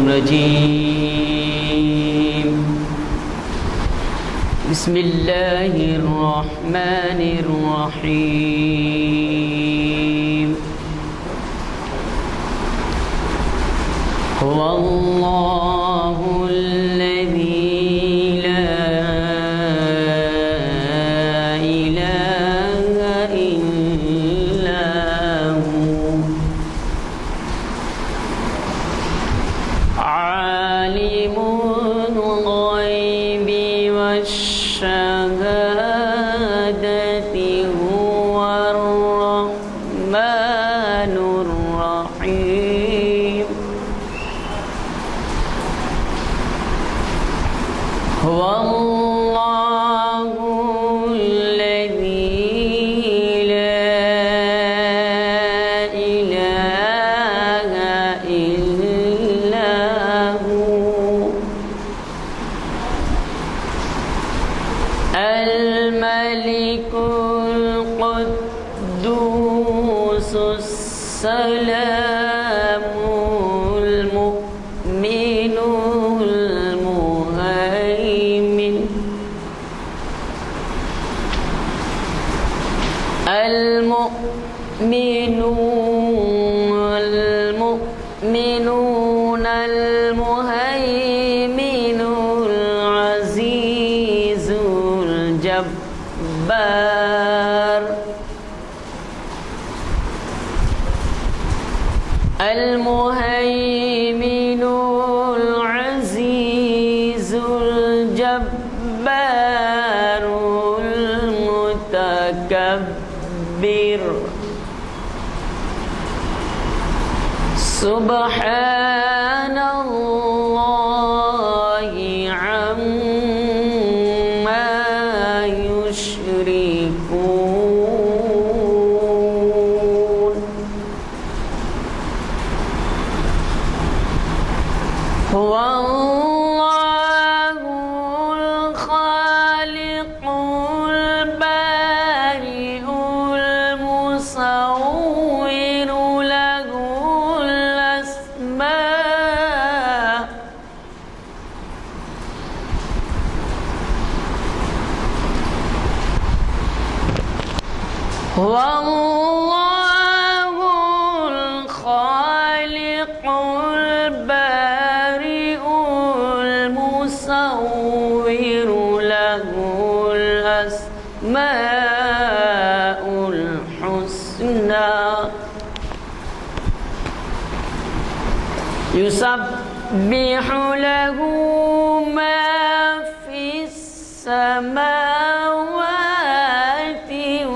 الرجيم بسم الله الرحمن الرحيم هو الله الذي لا إله إلا هو عالم الغيب والشهادة هو الرحمن الرحيم هو الله الذي لا إله إلا هو الملك القدوس السلام المؤمن المهيمن المؤمنون المهيمن العزيز الجبار المهيمن العزيز الجبار المتكبر سبحان الله عما يشركون هو الله الخالق البارئ المصور له الأسماء هو الله الخالق البارئ المصور له الأسماء الحسنى يسبح له ما في السماوات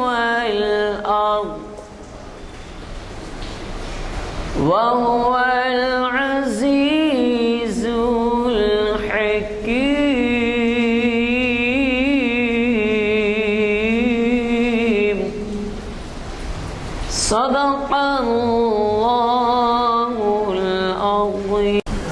والأرض وهو العزيز الحكيم صدق الله العظيم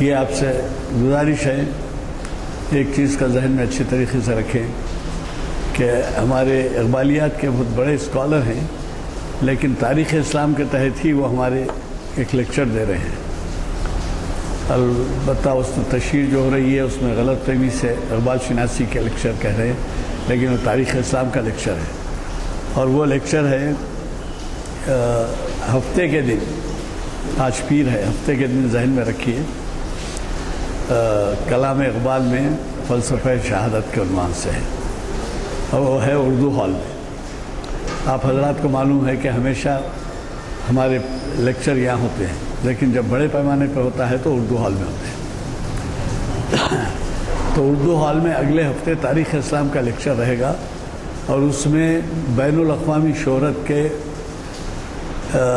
یہ آپ سے گزارش ہے ایک چیز کا ذہن میں اچھی طریقے سے رکھیں کہ ہمارے اقبالیات کے بہت بڑے اسکالر ہیں، لیکن تاریخ اسلام کے تحت ہی وہ ہمارے ایک لیکچر دے رہے ہیں۔ البتہ اس میں تشہیر جو ہو رہی ہے اس میں غلط فہمی سے اقبال شناسی کے لیکچر کہہ رہے ہیں، لیکن وہ تاریخ اسلام کا لیکچر ہے، اور وہ لیکچر ہے ہفتے کے دن، آج پیر ہے، ہفتے کے دن ذہن میں رکھیے، کلام اقبال میں فلسفہ شہادت کے عنوان سے ہے، اور وہ ہے اردو ہال میں۔ آپ حضرات کو معلوم ہے کہ ہمیشہ ہمارے لیکچر یہاں ہوتے ہیں، لیکن جب بڑے پیمانے پر ہوتا ہے تو اردو ہال میں ہوتے ہیں۔ تو اردو ہال میں اگلے ہفتے تاریخ اسلام کا لیکچر رہے گا، اور اس میں بین الاقوامی شہرت کے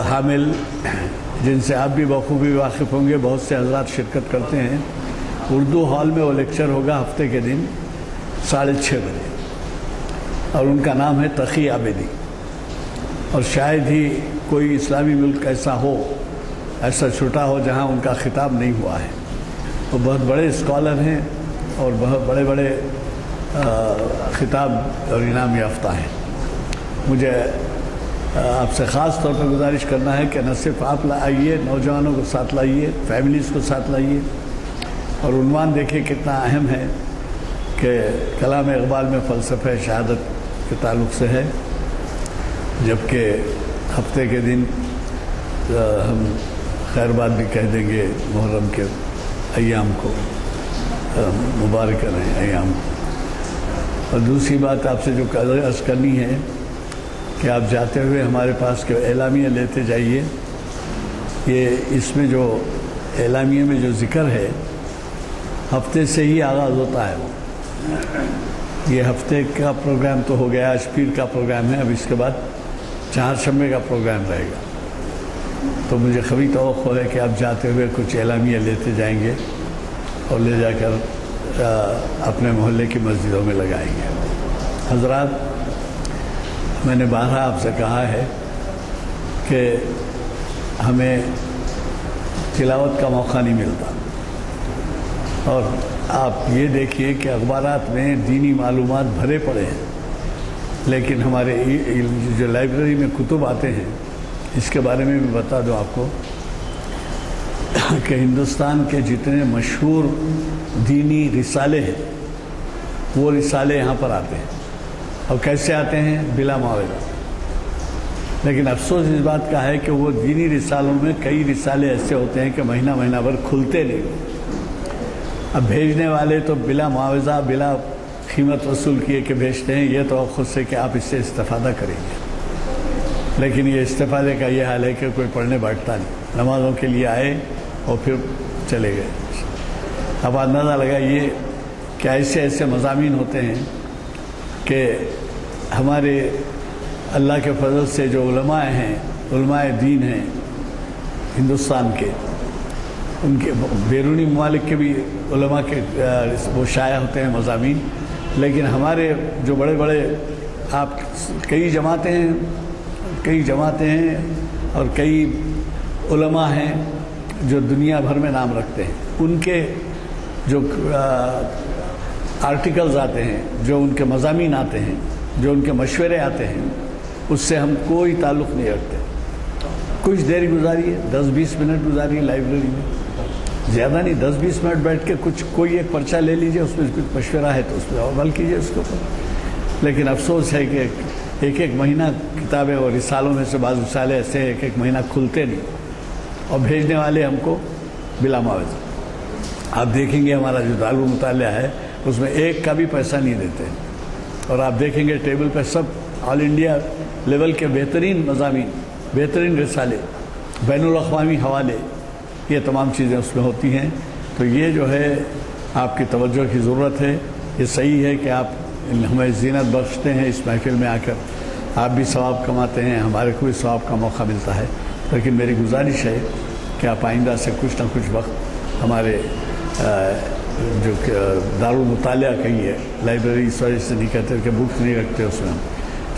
حامل، جن سے آپ بھی بخوبی واقف ہوں گے، بہت سے حضرات شرکت کرتے ہیں۔ اردو ہال میں وہ لیکچر ہوگا ہفتے کے دن 6:30 بجے، اور ان کا نام ہے تقی عابدی، اور شاید ہی کوئی اسلامی ملک ایسا چھوٹا ہو جہاں ان کا خطاب نہیں ہوا ہے۔ وہ بہت بڑے اسکالر ہیں اور بہت بڑے بڑے خطاب اور انعام یافتہ ہیں۔ مجھے آپ سے خاص طور پر گزارش کرنا ہے کہ نہ صرف آپ آئیے، نوجوانوں کو ساتھ لائیے، فیملیز کو ساتھ لائیے، اور عنوان دیکھیے کتنا اہم ہے کہ کلام اقبال میں فلسفہ شہادت کے تعلق سے ہے، جبکہ ہفتے کے دن ہم خیر بات بھی کہہ دیں گے محرم کے ایام کو، مبارک رہیں ایام کو۔ اور دوسری بات آپ سے جو عرض کرنی ہے کہ آپ جاتے ہوئے ہمارے پاس کے اعلامیہ لیتے جائیے۔ یہ اس میں جو اعلامیہ میں جو ذکر ہے ہفتے سے ہی آغاز ہوتا ہے، وہ یہ ہفتے کا پروگرام تو ہو گیا، آج پیر کا پروگرام ہے، اب اس کے بعد چہارشنبے کا پروگرام رہے گا۔ تو مجھے قوی توقع ہے کہ آپ جاتے ہوئے کچھ اعلامیہ لیتے جائیں گے اور لے جا کر اپنے محلے کی مسجدوں میں لگائیں گے۔ حضرات، میں نے بارہا آپ سے کہا ہے کہ ہمیں تلاوت کا موقع نہیں ملتا، اور آپ یہ دیکھیے کہ اخبارات میں دینی معلومات بھرے پڑے ہیں، لیکن ہمارے جو لائبریری میں کتب آتے ہیں، اس کے بارے میں بھی بتا دوں آپ کو کہ ہندوستان کے جتنے مشہور دینی رسالے ہیں وہ رسالے یہاں پر آتے ہیں، اور کیسے آتے ہیں؟ بلا معاوضہ۔ لیکن افسوس اس بات کا ہے کہ وہ دینی رسالوں میں کئی رسالے ایسے ہوتے ہیں کہ مہینہ بھر کھلتے نہیں۔ اب بھیجنے والے تو بلا معاوضہ، بلا قیمت وصول کیے کہ بھیجتے ہیں، یہ تو خود سے کہ آپ اس سے استفادہ کریں گے، لیکن یہ استفادے کا یہ حال ہے کہ کوئی پڑھنے بیٹھتا نہیں، نمازوں کے لیے آئے اور پھر چلے گئے۔ اب اندازہ لگائیے کہ ایسے مضامین ہوتے ہیں کہ ہمارے اللہ کے فضل سے جو علماء ہیں، علماء دین ہیں ہندوستان کے، ان کے بیرونی ممالک کے بھی علماء کے وہ شائع ہوتے ہیں مضامین، لیکن ہمارے جو بڑے بڑے آپ کئی جماعتیں ہیں اور کئی علماء ہیں جو دنیا بھر میں نام رکھتے ہیں، ان کے جو آرٹیکلز آتے ہیں، جو ان کے مضامین آتے ہیں، جو ان کے مشورے آتے ہیں، اس سے ہم کوئی تعلق نہیں رکھتے۔ کچھ دیر گزاریے، 10-20 منٹ گزاریے لائبریری میں، زیادہ نہیں، 10-20 منٹ بیٹھ کے کوئی ایک پرچہ لے لیجئے، اس میں کچھ مشورہ ہے تو اس پہ عمل کیجئے اس کے اوپر۔ لیکن افسوس ہے کہ ایک مہینہ کتابیں اور رسالوں میں سے بعض رسالے ایسے ایک مہینہ کھلتے نہیں، اور بھیجنے والے ہم کو بلا معاوضہ۔ آپ دیکھیں گے ہمارا جو دارالمطالعہ ہے اس میں ایک کا بھی پیسہ نہیں دیتے، اور آپ دیکھیں گے ٹیبل پہ سب آل انڈیا لیول کے بہترین مضامین، بہترین رسالے، بین الاقوامی حوالے، یہ تمام چیزیں اس میں ہوتی ہیں۔ تو یہ جو ہے آپ کی توجہ کی ضرورت ہے۔ یہ صحیح ہے کہ آپ ہمیں زینت بخشتے ہیں اس محفل میں آ کر، آپ بھی ثواب کماتے ہیں، ہمارے کو بھی ثواب کا موقع ملتا ہے، لیکن میری گزارش ہے کہ آپ آئندہ سے کچھ نہ کچھ وقت ہمارے جو دارالمطالعہ کہی ہے، لائبریری اس وجہ سے نہیں کہتے کہ بکس نہیں رکھتے اس میں، ہم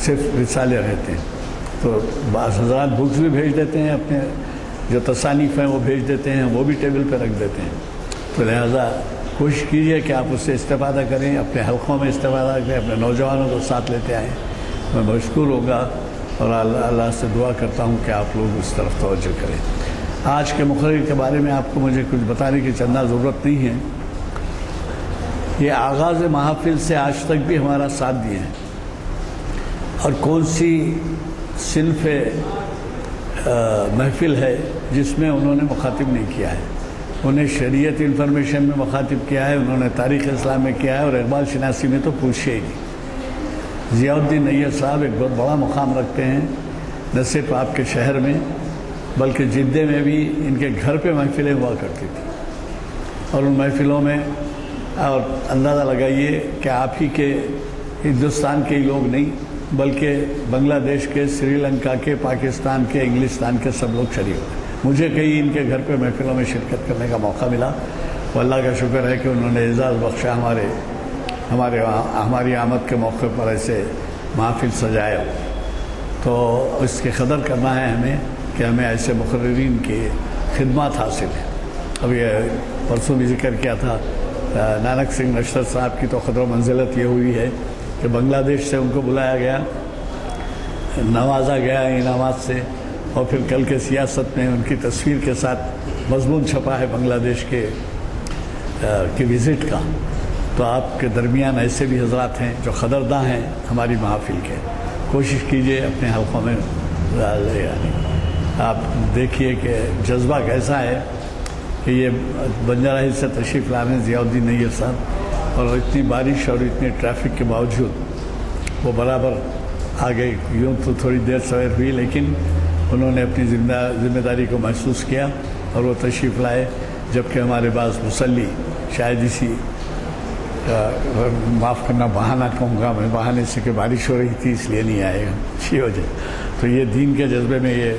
صرف رسالے رہتے ہیں، تو بعض حضرات بکس بھی بھیج دیتے ہیں، اپنے جو تصانیف ہیں وہ بھیج دیتے ہیں، وہ بھی ٹیبل پہ رکھ دیتے ہیں، تو لہٰذا کوشش کیجیے کہ آپ اس سے استفادہ کریں، اپنے حلقوں میں استفادہ کریں، اپنے نوجوانوں کو ساتھ لیتے آئیں. میں مشکور ہوگا اور اللہ سے دعا کرتا ہوں کہ آپ لوگ اس طرف توجہ کریں. آج کے مقرر کے بارے میں آپ کو مجھے کچھ بتانے کی چندہ ضرورت نہیں ہے. یہ آغاز محافل سے آج تک بھی ہمارا ساتھ دیے ہیں، اور کون سی صنف محفل ہے جس میں انہوں نے مخاطب نہیں کیا ہے. انہیں شریعت انفارمیشن میں مخاطب کیا ہے، انہوں نے تاریخ اسلام میں کیا ہے، اور اقبال شناسی میں تو پوچھے ہی نہیں. ضیاء الدین نیّر صاحب ایک بہت بڑا مقام رکھتے ہیں، نہ صرف آپ کے شہر میں بلکہ جدہ میں بھی ان کے گھر پہ محفلیں ہوا کرتی تھیں. اور ان محفلوں میں اور اندازہ لگائیے کہ آپ ہی کے ہندوستان کے ہی لوگ نہیں بلکہ بنگلہ دیش کے، سری لنکا کے، پاکستان کے، انگلستان کے سب لوگ شریک ہوئے. مجھے کئی ان کے گھر پہ محفلوں میں شرکت کرنے کا موقع ملا. تو اللہ کا شکر ہے کہ انہوں نے اعزاز بخشا ہماری آمد کے موقع پر ایسے محافل سجائے. تو اس کی قدر کرنا ہے ہمیں کہ ہمیں ایسے مقررین کی خدمات حاصل ہیں. اب یہ پرسوں بھی ذکر کیا تھا نانک سنگھ نشتر صاحب کی تو قدر و منزلت یہ ہوئی ہے کہ بنگلہ دیش سے ان کو بلایا گیا، نوازا گیا انعامات سے، اور پھر کل کے سیاست میں ان کی تصویر کے ساتھ مضمون چھپا ہے بنگلہ دیش کی وزٹ کا. تو آپ کے درمیان ایسے بھی حضرات ہیں جو قدرداں ہیں ہماری محافل کے. کوشش کیجئے اپنے حلقوں میں یعنی آپ دیکھیے کہ جذبہ کیسا ہے کہ یہ بنجارہ ہلز سے تشریف لا رہے ہیں ضیاء الدین نیّر صاحب، اور اتنی بارش اور اتنی ٹریفک کے باوجود وہ برابر آگے. یوں تو تھوڑی دیر سویر ہوئی لیکن انہوں نے اپنی ذمہ داری کو محسوس کیا اور وہ تشریف لائے. جبکہ ہمارے بعض مصلی شاید اسی معاف کرنا بہانہ کہوں گا میں، بہانے سے کہ بارش ہو رہی تھی اس لیے نہیں آئے گا اسی وجہ. تو یہ دین کے جذبے میں یہ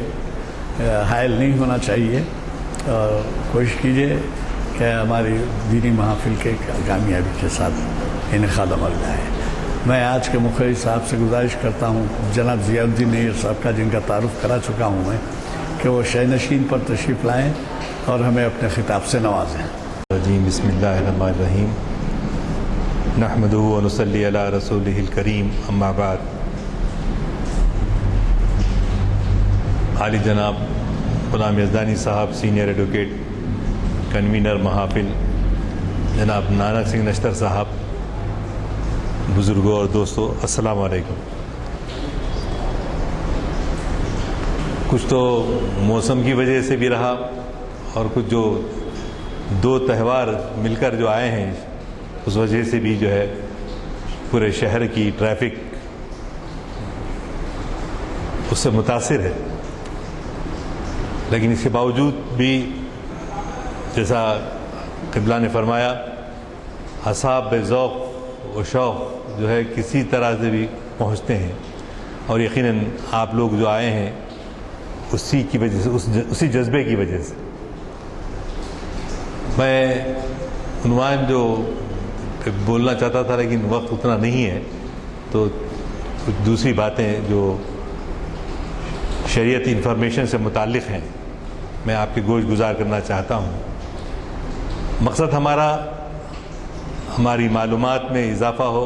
حائل نہیں ہونا چاہیے. اور کوشش کیجئے کہ ہماری دینی محافل کے کامیابی کے ساتھ انعقاد عمل میں آئے. میں آج کے مقرر صاحب سے گزارش کرتا ہوں جناب ضیاء الدین نیّر صاحب کا، جن کا تعارف کرا چکا ہوں میں، کہ وہ شہ نشین پر تشریف لائیں اور ہمیں اپنے خطاب سے نوازیں. بسم اللہ الرحمن الرحیم، نحمدہ و نصلی علی رسولہ الکریم، اما بعد. عالی جناب غلام یزدانی صاحب سینئر ایڈوکیٹ، کنوینر محافل، جناب نانک سنگھ نشتر صاحب، بزرگوں اور دوستوں، السلام علیکم. کچھ تو موسم کی وجہ سے بھی رہا اور کچھ جو دو تہوار مل کر جو آئے ہیں اس وجہ سے بھی جو ہے پورے شہر کی ٹریفک اس سے متاثر ہے. لیکن اس کے باوجود بھی جیسا قبلہ نے فرمایا، اصحاب بے ذوق و شوق جو ہے کسی طرح سے بھی پہنچتے ہیں، اور یقیناً آپ لوگ جو آئے ہیں اسی کی وجہ سے، اسی جذبے کی وجہ سے. میں عنوان جو بولنا چاہتا تھا لیکن وقت اتنا نہیں ہے، تو کچھ دوسری باتیں جو شریعت انفارمیشن سے متعلق ہیں میں آپ کی گوش گزار کرنا چاہتا ہوں. مقصد ہماری معلومات میں اضافہ ہو،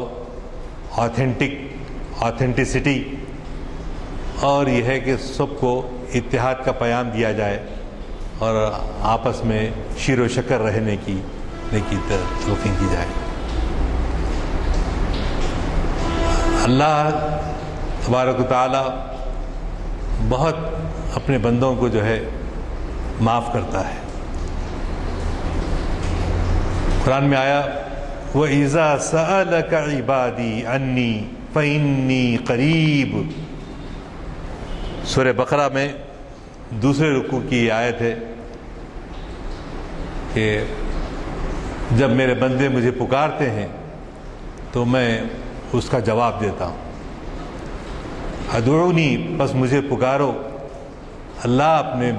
آتھینٹسٹی، اور یہ ہے کہ سب کو اتحاد کا پیام دیا جائے اور آپس میں شیر و شکر رہنے کی تلقین کی جائے. اللہ تبارک و تعالی بہت اپنے بندوں کو جو ہے معاف کرتا ہے. قرآن میں آیا وَإِذَا سَأَلَكَ عِبَادِي عَنِّي فَإِنِّي قَرِيبٌ. سورہ بقرہ میں دوسرے رکوع کی یہ آیت ہے کہ جب میرے بندے مجھے پکارتے ہیں تو میں اس کا جواب دیتا ہوں. ادعونی، بس مجھے پکارو. اللہ اپنے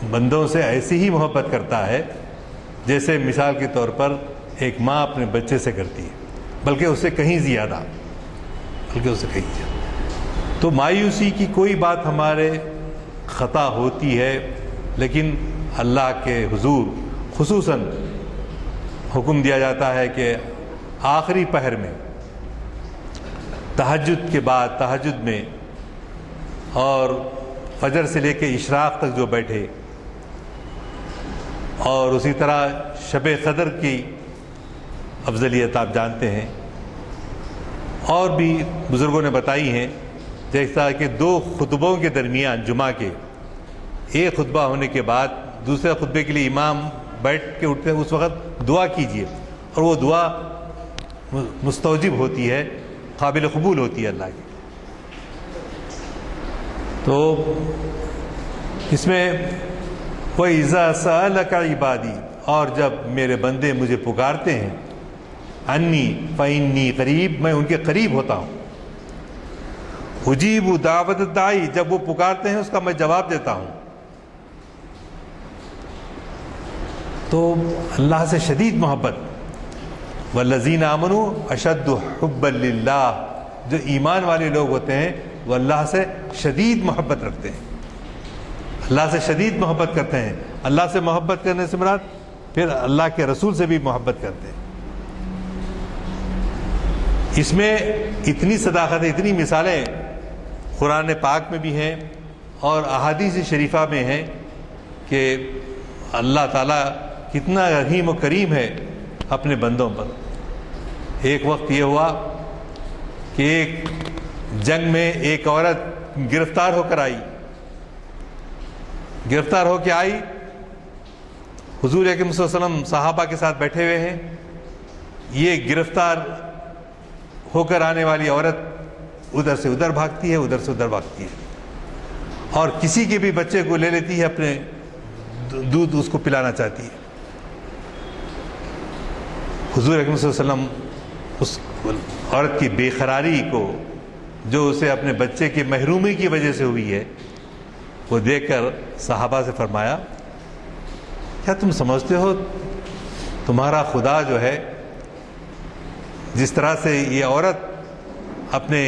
بندوں سے ایسی ہی محبت کرتا ہے جیسے مثال کے طور پر ایک ماں اپنے بچے سے کرتی ہے، بلکہ اس سے کہیں زیادہ. تو مایوسی کی کوئی بات ہمارے خطا ہوتی ہے، لیکن اللہ کے حضور خصوصاً حکم دیا جاتا ہے کہ آخری پہر میں تہجد کے بعد تہجد میں اور فجر سے لے کے اشراق تک جو بیٹھے، اور اسی طرح شب قدر کی افضلیت آپ جانتے ہیں، اور بھی بزرگوں نے بتائی ہیں، جیسا کہ 2 خطبوں کے درمیان جمعہ کے ایک خطبہ ہونے کے بعد دوسرے خطبے کے لیے امام بیٹھ کے اٹھتے ہیں، اس وقت دعا کیجئے، اور وہ دعا مستوجب ہوتی ہے، قابل قبول ہوتی ہے اللہ کی۔ تو اس میں وَإِذَا سَأَلَكَ عِبَادِي، اور جب میرے بندے مجھے پکارتے ہیں، انی فإنی قریب، میں ان کے قریب ہوتا ہوں، اجیب دعوت الداعی، جب وہ پکارتے ہیں اس کا میں جواب دیتا ہوں۔ تو اللہ سے شدید محبت، والذین آمنوا اشد حبا للہ، جو ایمان والے لوگ ہوتے ہیں وہ اللہ سے شدید محبت رکھتے ہیں، اللہ سے شدید محبت کرتے ہیں۔ اللہ سے محبت کرنے سے مراد پھر اللہ کے رسول سے بھی محبت کرتے ہیں۔ اس میں اتنی صداقت، اتنی مثالیں قرآن پاک میں بھی ہیں اور احادیث شریفہ میں ہیں کہ اللہ تعالیٰ کتنا رحیم و کریم ہے اپنے بندوں پر۔ ایک وقت یہ ہوا کہ ایک جنگ میں ایک عورت گرفتار ہو کر آئی، گرفتار ہو کے آئی، حضور اکرم صلی اللہ علیہ وسلم صحابہ کے ساتھ بیٹھے ہوئے ہیں، یہ گرفتار ہو کر آنے والی عورت ادھر سے ادھر بھاگتی ہے، ادھر سے ادھر بھاگتی ہے، اور کسی کے بھی بچے کو لے لیتی ہے، اپنے دودھ اس کو پلانا چاہتی ہے۔ حضور اکرم صلی اللہ علیہ وسلم اس عورت کی بے قراری کو، جو اسے اپنے بچے کی محرومی کی وجہ سے ہوئی ہے، وہ دیکھ کر صحابہ سے فرمایا، کیا تم سمجھتے ہو تمہارا خدا جو ہے جس طرح سے یہ عورت اپنے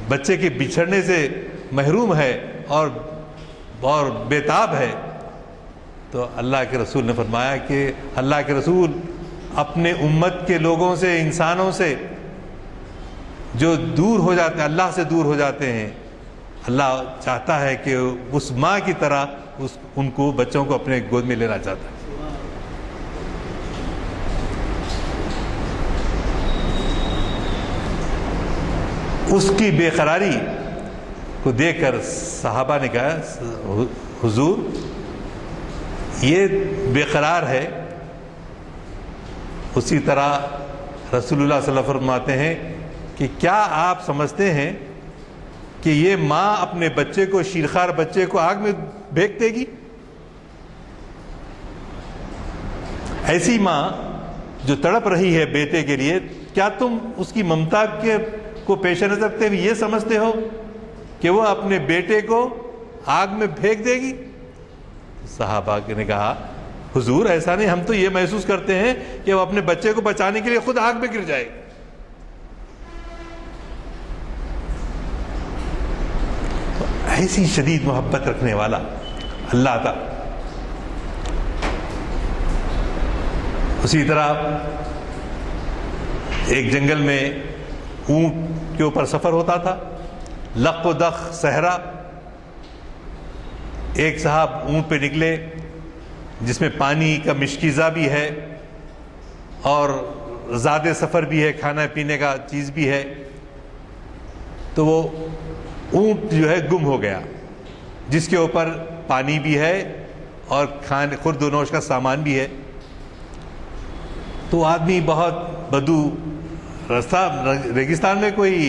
بچے کے بچھڑنے سے محروم ہے اور بےتاب ہے، تو اللہ کے رسول نے فرمایا کہ اللہ کے رسول اپنے امت کے لوگوں سے، انسانوں سے جو دور ہو جاتے ہیں، اللہ سے دور ہو جاتے ہیں، اللہ چاہتا ہے کہ اس ماں کی طرح ان کو، بچوں کو اپنے گود میں لینا چاہتا ہے۔ اس کی بے قراری کو دیکھ کر صحابہ نے کہا، حضور یہ بے قرار ہے، اسی طرح رسول اللہ صلی اللہ علیہ وسلم فرماتے ہیں کہ کیا آپ سمجھتے ہیں کہ یہ ماں اپنے بچے کو، شیرخوار بچے کو آگ میں پھینک دے گی؟ ایسی ماں جو تڑپ رہی ہے بیٹے کے لیے، کیا تم اس کی ممتا کو پیش نظر رکھتے ہوئے یہ سمجھتے ہو کہ وہ اپنے بیٹے کو آگ میں پھینک دے گی؟ صحابہ نے کہا، حضور ایسا نہیں، ہم تو یہ محسوس کرتے ہیں کہ وہ اپنے بچے کو بچانے کے لیے خود آگ میں گر جائے گی۔ ایسی شدید محبت رکھنے والا اللہ تھا۔ اسی طرح ایک جنگل میں اونٹ کے اوپر سفر ہوتا تھا، لق و دق صحرا، ایک صاحب اونٹ پہ نکلے جس میں پانی کا مشکیزہ بھی ہے اور زیادہ سفر بھی ہے، کھانا پینے کا چیز بھی ہے، تو وہ اونٹ جو ہے گم ہو گیا، جس کے اوپر پانی بھی ہے اور خورد و نوش کا سامان بھی ہے۔ تو آدمی بہت بدو راستہ، ریگستان میں کوئی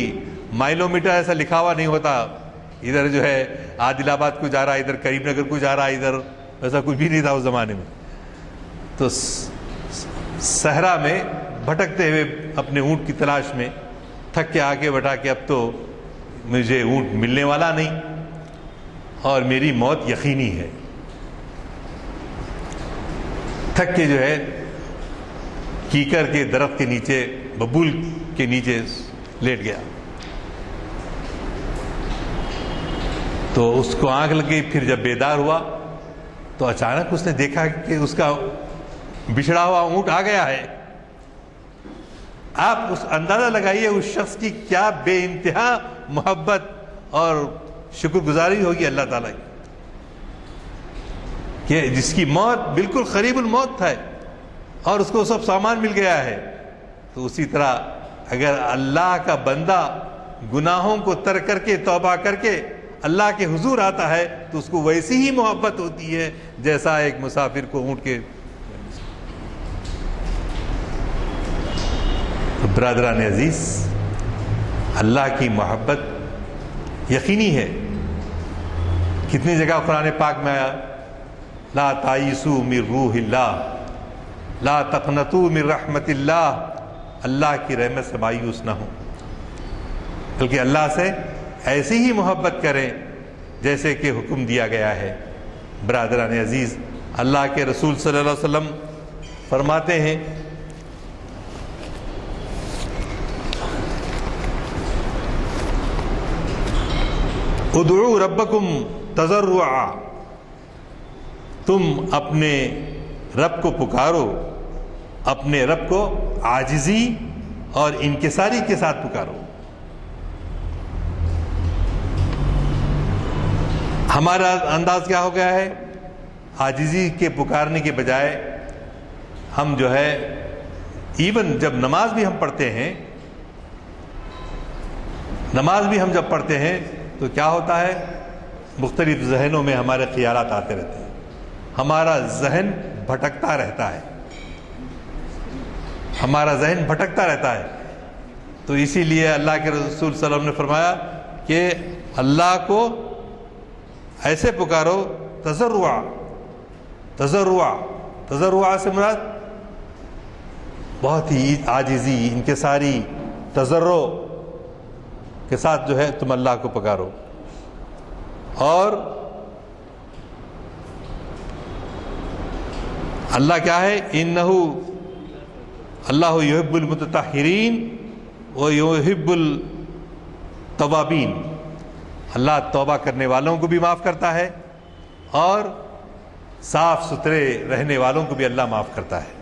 مائلوں میٹر ایسا لکھا ہوا نہیں ہوتا، ادھر جو ہے عادل آباد کو جا رہا ہے، ادھر کریم نگر کو جا رہا ہے، ادھر ایسا کچھ بھی نہیں تھا اس زمانے میں۔ تو صحرا میں بھٹکتے ہوئے اپنے اونٹ کی تلاش میں تھک کے آگے بڑھا کہ اب تو مجھے اونٹ ملنے والا نہیں اور میری موت یقینی ہے، تھک کے جو ہے کیکر کے درخت کے نیچے، ببول کے نیچے لیٹ گیا۔ تو اس کو آنکھ لگ گئی، پھر جب بیدار ہوا تو اچانک اس نے دیکھا کہ اس کا بچھڑا ہوا اونٹ آ گیا ہے، آپ اس اندازہ لگائیے اس شخص کی کیا بے انتہا محبت اور شکر گزاری ہوگی اللہ تعالیٰ کی، کہ جس کی موت بالکل قریب الموت تھا اور اس کو سب سامان مل گیا ہے۔ تو اسی طرح اگر اللہ کا بندہ گناہوں کو ترک کر کے توبہ کر کے اللہ کے حضور آتا ہے تو اس کو ویسی ہی محبت ہوتی ہے جیسا ایک مسافر کو اونٹ کے۔ برادران عزیز، اللہ کی محبت یقینی ہے۔ کتنی جگہ قرآن پاک میں آیا لا تائیسوا من روح اللہ، لا تقنطوا من رحمت اللہ، اللہ کی رحمت سے مایوس نہ ہوں، بلکہ اللہ سے ایسی ہی محبت کریں جیسے کہ حکم دیا گیا ہے۔ برادران عزیز، اللہ کے رسول صلی اللہ علیہ وسلم فرماتے ہیں ادعوا ربکم تضرعا، تم اپنے رب کو پکارو، اپنے رب کو عاجزی اور انکساری کے ساتھ پکارو۔ ہمارا انداز کیا ہو گیا ہے؟ عاجزی کے پکارنے کے بجائے ہم جو ہے ایون جب نماز بھی ہم پڑھتے ہیں، نماز بھی ہم جب پڑھتے ہیں تو کیا ہوتا ہے؟ مختلف ذہنوں میں ہمارے خیالات آتے رہتے ہیں، ہمارا ذہن بھٹکتا رہتا ہے، ہمارا ذہن بھٹکتا رہتا ہے۔ تو اسی لیے اللہ کے رسول صلی اللہ علیہ وسلم نے فرمایا کہ اللہ کو ایسے پکارو تضرعا، تضرعا سے مراد بہت ہی عاجزی، انکساری، تضرع کے ساتھ جو ہے تم اللہ کو پکارو۔ اور اللہ کیا ہے؟ انہ اللہ یحب المتطہرین و یحب التوابین، اللہ توبہ کرنے والوں کو بھی معاف کرتا ہے اور صاف ستھرے رہنے والوں کو بھی اللہ معاف کرتا ہے۔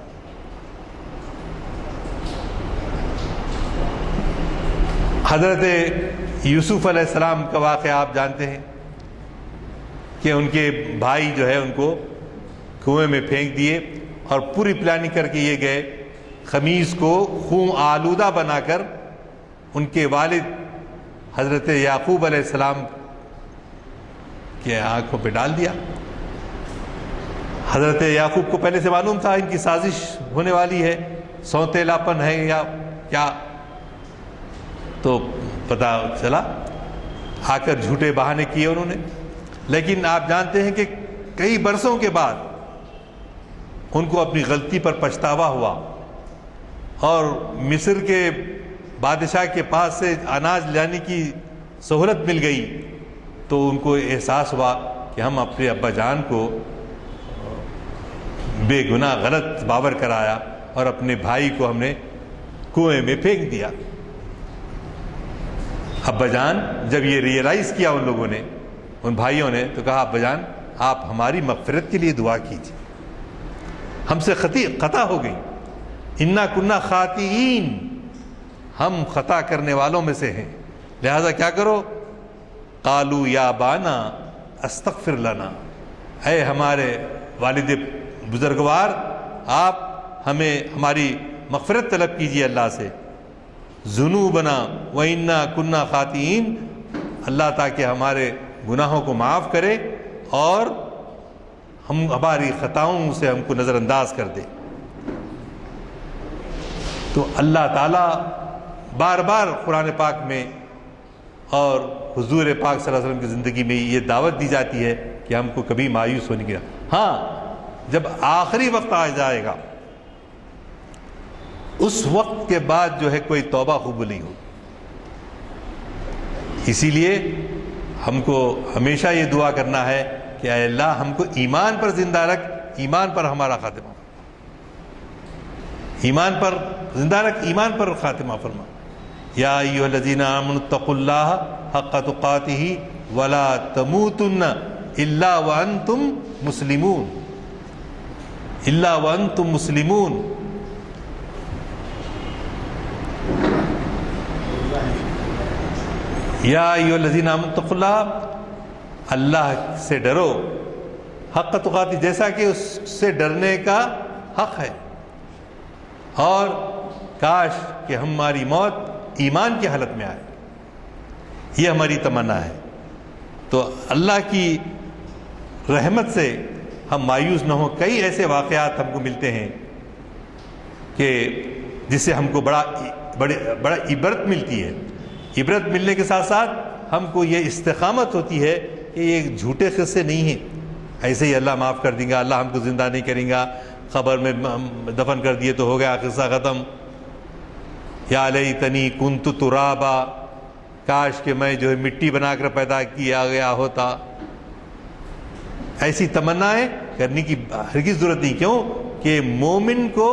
حضرت یوسف علیہ السلام کا واقعہ آپ جانتے ہیں کہ ان کے بھائی جو ہے ان کو کنویں میں پھینک دیے اور پوری پلاننگ کر کے یہ گئے قمیص کو خون آلودہ بنا کر ان کے والد حضرت یعقوب علیہ السلام کے آنکھوں پہ ڈال دیا۔ حضرت یعقوب کو پہلے سے معلوم تھا ان کی سازش ہونے والی ہے، سوتیلا پن ہے یا کیا، تو پتہ چلا، آ کر جھوٹے بہانے کیے انہوں نے۔ لیکن آپ جانتے ہیں کہ کئی برسوں کے بعد ان کو اپنی غلطی پر پچھتاوا ہوا اور مصر کے بادشاہ کے پاس سے اناج لانے کی سہولت مل گئی تو ان کو احساس ہوا کہ ہم اپنے ابا جان کو بے گناہ غلط باور کرایا اور اپنے بھائی کو ہم نے کنویں میں پھینک دیا۔ ابا جان جب یہ ریئلائز کیا ان لوگوں نے، ان بھائیوں نے، تو کہا ابا جان آپ ہماری مغفرت کے لیے دعا کیجیے، ہم سے خطا ہو گئی، انا کنا خاطئین، ہم خطا کرنے والوں میں سے ہیں، لہذا کیا کرو، قالوا یا بانا استغفر لنا، اے ہمارے والد بزرگوار آپ ہمیں ہماری مغفرت طلب کیجیے اللہ سے، ذنوبنا وَإِنَّا كُنَّا خَاطِئِينَ، اللہ تاکہ ہمارے گناہوں کو معاف کرے اور ہم ہماری خطاؤں سے ہم کو نظر انداز کر دے۔ تو اللہ تعالیٰ بار بار قرآن پاک میں اور حضور پاک صلی اللہ علیہ وسلم کی زندگی میں یہ دعوت دی جاتی ہے کہ ہم کو کبھی مایوس ہونے کی، ہاں جب آخری وقت آ جائے گا اس وقت کے بعد جو ہے کوئی توبہ قبول نہیں ہوگی۔ اسی لیے ہم کو ہمیشہ یہ دعا کرنا ہے کہ اے اللہ ہم کو ایمان پر زندہ رکھ، ایمان پر ہمارا خاتمہ، ایمان پر زندہ رکھ، ایمان پر خاتمہ فرما۔ یا ایھا الذین آمنوا اتقوا اللہ حق تقاتہ ولا تموتن الا وانتم مسلمون، الا وانتم مسلمون. یا ایھا الذین آمنوا اتقوا اللہ، اللہ سے ڈرو حق تقاتی، جیسا کہ اس سے ڈرنے کا حق ہے. اور کاش کہ ہماری موت ایمان کی حالت میں آئے، یہ ہماری تمنا ہے. تو اللہ کی رحمت سے ہم مایوس نہ ہوں. کئی ایسے واقعات ہم کو ملتے ہیں کہ جس سے ہم کو بڑا عبرت ملتی ہے. عبرت ملنے کے ساتھ ساتھ ہم کو یہ استقامت ہوتی ہے کہ یہ جھوٹے قصے نہیں ہیں. ایسے ہی اللہ معاف کر دیں گا، اللہ ہم کو زندہ نہیں کریں گا، قبر میں دفن کر دیے تو ہو گیا، قصہ ختم. یا لیتنی کنت ترابا، کاش کہ میں جو ہے مٹی بنا کر پیدا کیا گیا ہوتا. ایسی تمنائیں کرنے کی ہرگز ضرورت نہیں. کیوں کہ مومن کو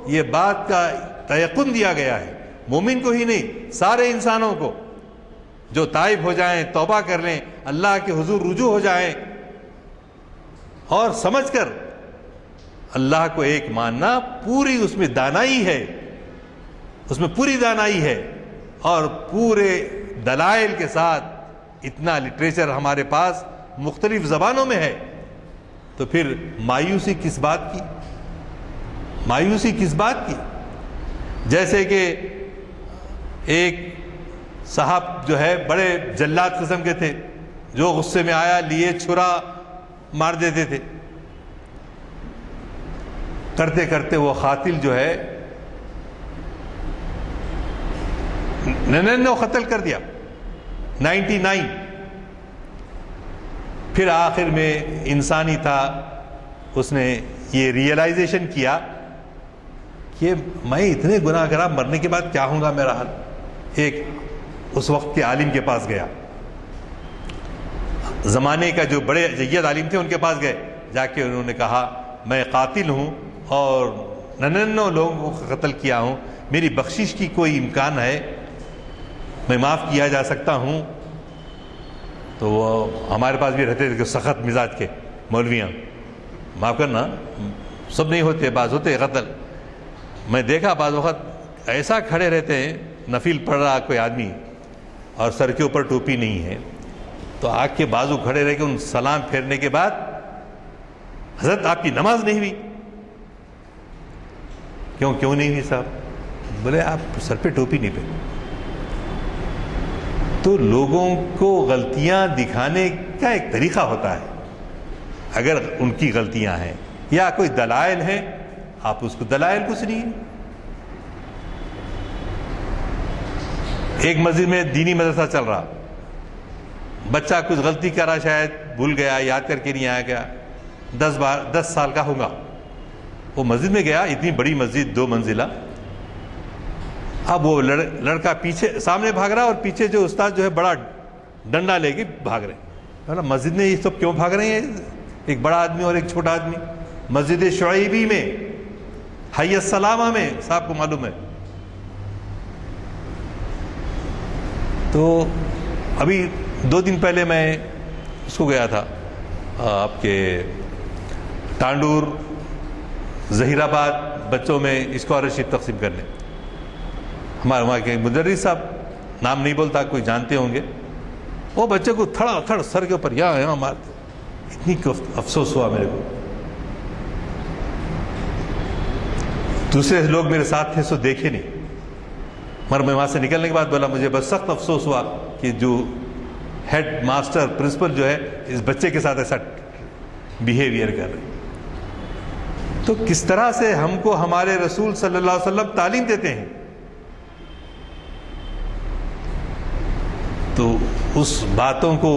یہ بات کا تیقن دیا گیا ہے، مومن کو ہی نہیں سارے انسانوں کو، جو تائب ہو جائیں، توبہ کر لیں، اللہ کے حضور رجوع ہو جائیں اور سمجھ کر اللہ کو ایک ماننا، پوری اس میں دانائی ہے، اس میں پوری دانائی ہے اور پورے دلائل کے ساتھ. اتنا لٹریچر ہمارے پاس مختلف زبانوں میں ہے، تو پھر مایوسی کس بات کی؟ مایوسی کس بات کی؟ جیسے کہ ایک صاحب جو ہے بڑے جلاد قسم کے تھے، جو غصے میں آیا لیے چھرا مار دیتے تھے. کرتے کرتے وہ قاتل جو ہے 99 قتل کر دیا، 99. پھر آخر میں انسانی تھا، اس نے یہ ریئلائزیشن کیا کہ میں اتنے گناہ کرا، مرنے کے بعد کیا ہوں گا میرا حال. ایک اس وقت کے عالم کے پاس گیا، زمانے کا جو بڑے جید عالم تھے ان کے پاس گئے. جا کے انہوں نے کہا میں قاتل ہوں اور 99 لوگوں کو قتل کیا ہوں، میری بخشش کی کوئی امکان ہے؟ میں معاف کیا جا سکتا ہوں؟ تو وہ ہمارے پاس بھی رہتے تھے کہ سخت مزاج کے مولویاں، معاف کرنا، سب نہیں ہوتے، بعض ہوتے قتل. میں دیکھا بعض وقت ایسا کھڑے رہتے ہیں، نفل پڑھ رہا کوئی آدمی اور سر کے اوپر ٹوپی نہیں ہے، تو آگ کے بازو کھڑے رہ کے ان سلام پھیرنے کے بعد، حضرت آپ کی نماز نہیں ہوئی. کیوں نہیں ہوئی صاحب؟ بولے آپ سر پہ ٹوپی نہیں پہنی. تو لوگوں کو غلطیاں دکھانے کا ایک طریقہ ہوتا ہے. اگر ان کی غلطیاں ہیں یا کوئی دلائل ہیں، آپ اس کو دلائل کو سنیے. ایک مسجد میں دینی مدرسہ چل رہا، بچہ کچھ غلطی کرا، شاید بھول گیا، یاد کر کے نہیں آیا گیا، 10 سال کا ہوگا. وہ مسجد میں گیا، اتنی بڑی مسجد 2 منزلہ. اب وہ لڑکا پیچھے سامنے بھاگ رہا اور پیچھے جو استاد جو ہے بڑا ڈنڈا لے کے بھاگ رہے. مسجد میں یہ سب کیوں بھاگ رہے ہیں؟ ایک بڑا آدمی اور ایک چھوٹا آدمی. مسجد شعیبی میں، حی السلامہ میں، صاحب کو معلوم ہے. تو ابھی 2 دن پہلے میں اس کو گیا تھا، آپ کے ٹانڈور ظہیر آباد بچوں میں اسکالرشپ تقسیم کرنے. ہمارے وہاں کے مدرس صاحب، نام نہیں بولتا، کوئی جانتے ہوں گے، وہ بچے کو تھڑا تھڑ سر کے اوپر یہاں مارتے. اتنی افسوس ہوا میرے کو. دوسرے لوگ میرے ساتھ تھے سو دیکھے نہیں، مگر میں وہاں سے نکلنے کے بعد بولا مجھے بس سخت افسوس ہوا کہ جو ہیڈ ماسٹر پرنسپل جو ہے اس بچے کے ساتھ ایسا بیہیویئر کر رہے. تو کس طرح سے ہم کو ہمارے رسول صلی اللہ علیہ وسلم تعلیم دیتے ہیں، تو اس باتوں کو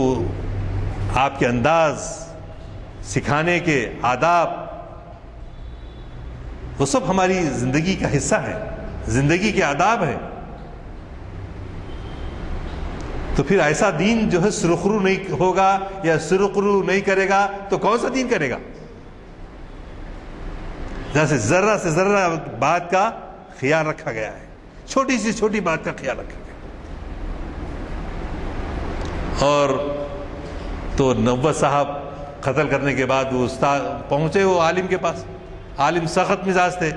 آپ کے انداز، سکھانے کے آداب، وہ سب ہماری زندگی کا حصہ ہے، زندگی کے آداب ہیں. تو پھر ایسا دین جو ہے سرخرو نہیں ہوگا یا سرخرو نہیں کرے گا تو کون سا دین کرے گا؟ جیسے ذرہ سے ذرہ بات کا خیال رکھا گیا ہے، چھوٹی سی چھوٹی بات کا خیال رکھا گیا. اور تو نوبت صاحب قتل کرنے کے بعد وہ استاد پہنچے وہ عالم کے پاس. عالم سخت مزاج تھے،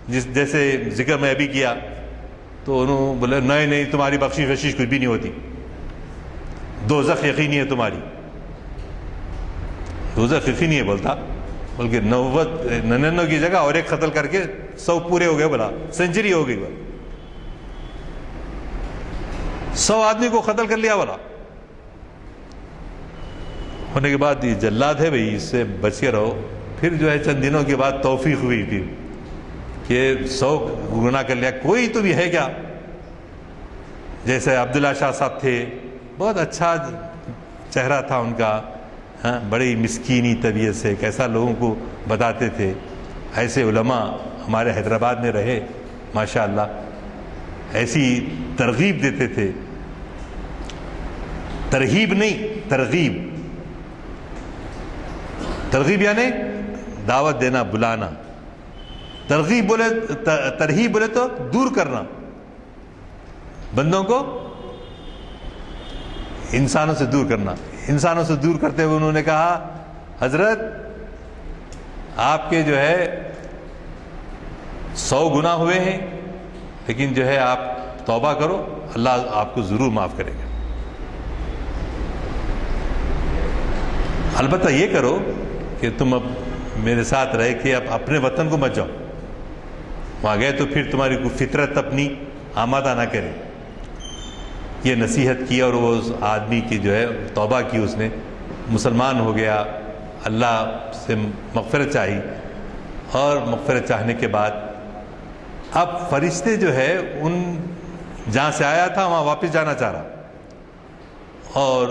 جیسے ذکر میں ابھی کیا، تو انہوں بولے نہیں نہیں تمہاری بخشش وشش کچھ بھی نہیں ہوتی، دوزخ یقینی ہے تمہاری۔ دوزخ یقینی ہے بولتا، بلکہ 99 کی جگہ اور ایک قتل کر کے 100 پورے ہو گئے، بولا سینچری ہو گئی، بولا 100 آدمی کو قتل کر لیا، بولا ہونے کے بعد یہ جلاد ہے بھائی، اس سے بچ کے رہو۔ پھر جو ہے چند دنوں کے بعد توفیق ہوئی پھر کہ 100 گناہ کر لیا، کوئی تو بھی ہے کیا؟ جیسے عبداللہ شاہ صاحب تھے، بہت اچھا چہرہ تھا ان کا، ہاں بڑی مسکینی طبیعت سے، کیسا لوگوں کو بتاتے تھے۔ ایسے علماء ہمارے حیدرآباد میں رہے ماشاءاللہ، ایسی ترغیب دیتے تھے، ترغیب نہیں ترغیب، ترغیب یعنی دعوت دینا، بلانا، ترغیب بولے ترہیب بولے تو دور کرنا، بندوں کو انسانوں سے دور کرنا۔ انسانوں سے دور کرتے ہوئے انہوں نے کہا حضرت آپ کے جو ہے 100 گناہ ہوئے ہیں، لیکن جو ہے آپ توبہ کرو، اللہ آپ کو ضرور معاف کرے گا۔ البتہ یہ کرو کہ تم اب میرے ساتھ رہ کے اب اپنے وطن کو مت جاؤ، وہاں گئے تو پھر تمہاری کوئی فطرت اپنی آمادہ نہ کرے۔ یہ نصیحت کی اور وہ اس آدمی کی جو ہے توبہ کی، اس نے مسلمان ہو گیا، اللہ سے مغفرت چاہی، اور مغفرت چاہنے کے بعد اب فرشتے جو ہے ان جہاں سے آیا تھا وہاں واپس جانا چاہ رہا، اور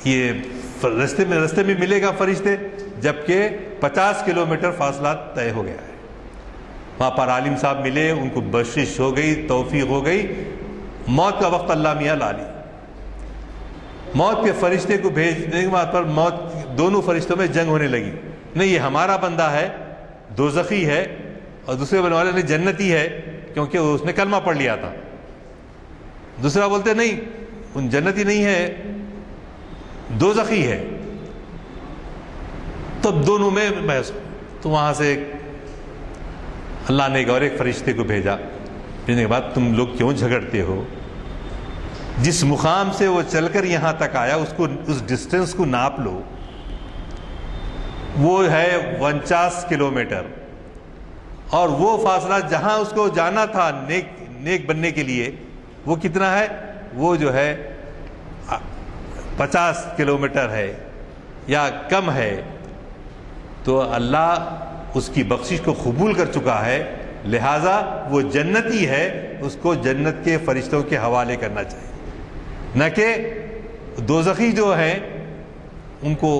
یہ رستے میں ملے گا فرشتے، جبکہ 50 کلومیٹر فاصلہ طے ہو گیا ہے۔ وہاں پر عالم صاحب ملے، ان کو بخشش ہو گئی، توفیق ہو گئی، موت کا وقت اللہ میاں لا لی۔ موت کے فرشتے کو بھیجنے کے بعد پر موت دونوں فرشتوں میں جنگ ہونے لگی، نہیں یہ ہمارا بندہ ہے دوزخی ہے، اور دوسرے بننے والے نے جنتی ہے کیونکہ اس نے کلمہ پڑھ لیا تھا۔ دوسرا بولتے نہیں ان جنتی نہیں ہے، دوزخی ہے۔ تب دونوں میں بحث، تو وہاں سے اللہ نے ایک اور ایک فرشتے کو بھیجا، بھیجنے کے بعد تم لوگ کیوں جھگڑتے ہو؟ جس مقام سے وہ چل کر یہاں تک آیا اس ڈسٹینس کو ناپ لو، وہ ہے 49 کلومیٹر، اور وہ فاصلہ جہاں اس کو جانا تھا نیک بننے کے لیے وہ کتنا ہے؟ وہ جو ہے 50 کلومیٹر ہے یا کم ہے۔ تو اللہ اس کی بخشش کو قبول کر چکا ہے، لہٰذا وہ جنتی ہے، اس کو جنت کے فرشتوں کے حوالے کرنا چاہیے، نہ کہ دوزخی جو ہیں ان کو۔